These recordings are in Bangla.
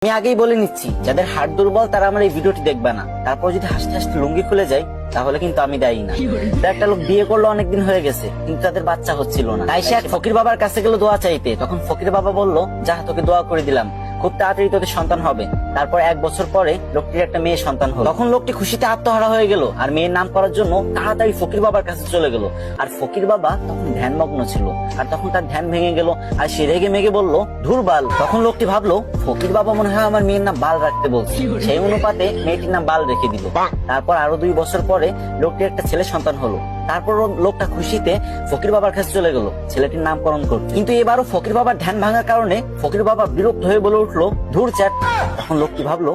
আমি আগেই বলে নিচ্ছি, যাদের হাড় দুর্বল তারা আমার এই ভিডিওটি দেখবে না। তারপর যদি হাসতে হাসতে লুঙ্গি খুলে যায় তাহলে কিন্তু আমি দায়ী না। একটা লোক বিয়ে করলো, অনেকদিন হয়ে গেছে, কিন্তু তাদের বাচ্চা হচ্ছিল না। তাই সে এক ফকির বাবার কাছে গেল দোয়া চাইতে। তখন ফকির বাবা বলল, যা তোকে দোয়া করে দিলাম, খুব তাড়াতাড়ি তোদের সন্তান হবে। তারপর 1 বছর পরে লোকটির একটা মেয়ে সন্তান হলো। তখন লোকটি খুশিতে আত্মহারা হয়ে গেল আর মেয়ের নাম করার জন্য তাড়াতাড়ি ফকির বাবার কাছে চলে গেল। আর ফকির বাবা তখন ধ্যানমগ্ন ছিল, আর তখন তার ধ্যান ভেঙে গেল আর সে রেগে মেগে বলল, ধুর বাল। তখন লোকটি ভাবলো, ফকির বাবা মনে হয় আমার মেয়ের নাম বাল রাখতে বলছে। সেই অনুপাতে মেয়েটির নাম বাল রেখে দিল। তারপর আরো 2 বছর পরে লোকটির একটা ছেলে সন্তান হলো। তারপর লোকটা খুশিতে ফকির বাবার কাছে চলে গেল ছেলেটির নামকরণ করতে। কিন্তু এবারও ফকির বাবার ধ্যান ভাঙার কারণে ফকির বাবা বিরক্ত হয়ে বলে উঠলো, ধুর চ্যাট। তখন লোকটি ভাবলো,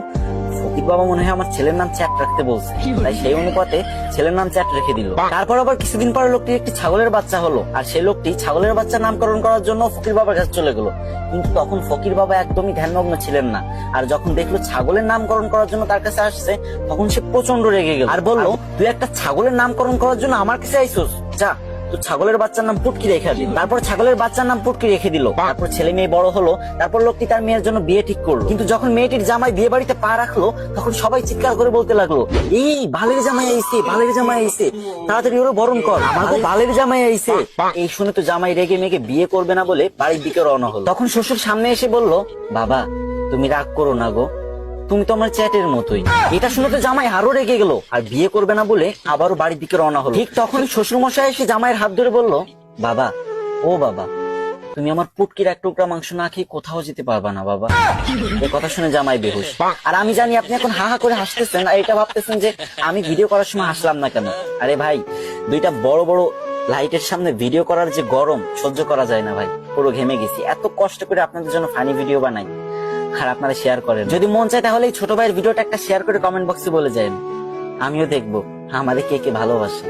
ফকির বাবা মনে হয় আমার ছেলের নাম চ্যাট রাখতে বলছে, তাই সেই অনুপাতে ছেলের নাম চ্যাট রেখে দিল। তারপর আবার কিছুদিন পরে লোকটির একটি ছাগলের বাচ্চা হলো, আর সেই লোকটি ছাগলের বাচ্চা নামকরণ করার জন্য ফকির বাবার কাছে চলে গেল। কিন্তু তখন ফকির বাবা একদমই ধ্যানমগ্ন ছিলেন না, আর যখন দেখলো ছাগলের নামকরণ করার জন্য তার কাছে আসছে, তখন সে প্রচন্ড রেগে গেল আর বলল, তুই একটা ছাগলের নামকরণ করার জন্য আমার কাছে আইসোস, যা তো ছাগলের বাচ্চার নাম পুটকি রেখে দিল। তারপর ছাগলের বাচ্চার নাম পুটকি রেখে দিল। তারপর ছেলে মেয়ে বড় হলো। তারপর লোকটি তার মেয়ের জন্য বিয়ে ঠিক করলো। কিন্তু যখন মেয়েটির জামাই বিয়ে বাড়িতে পা রাখলো, তখন সবাই চিৎকার করে বলতে লাগলো, এই বালের জামাই আইছে, বালের জামাই আইছে, তাড়াতাড়ি ওরা বরণ কর, আমাকে বালের জামাই আইছে। এই শুনে তো জামাই রেগে মেগে বিয়ে করবে না বলে বাড়ির দিকে রওনা হলো। তখন শ্বশুর সামনে এসে বলল, বাবা তুমি রাগ করো না গো, তুমি তো আমার চ্যাটের মতোই। এটা শুনে তো জামাই আরো রেগে গেল আর বিয়ে করবে না বলে আবারও বাড়ির দিকে রওনা হলো। ঠিক তখন শ্বশুর মশাই এসে জামাইয়ের হাত ধরে বলল, বাবা ও বাবা, তুমি আমার পুটকির 1 টুকরা মাংস না খেয়ে কোথাও যেতে পারবা না বাবা। এই কথা শুনে জামাই বেহুশ। আর আমি জানি আপনি এখন হা হা করে হাসতেছেন আর এটা ভাবতেছেন যে আমি ভিডিও করার সময় হাসলাম না কেন। আরে ভাই, 2টা বড় বড় লাইটের সামনে ভিডিও করার যে গরম সহ্য করা যায় না ভাই, পুরো ঘেমে গেছি। এত কষ্ট করে আপনাদের জন্য ফানি ভিডিও বানাই আর আপনারা শেয়ার করেন। যদি মন চায় তাহলে এই ছোট ভাইয়ের ভিডিওটা একটা শেয়ার করে কমেন্ট বক্সে বলে যান, আমিও দেখবো আমাদের কে কে ভালোবাসে।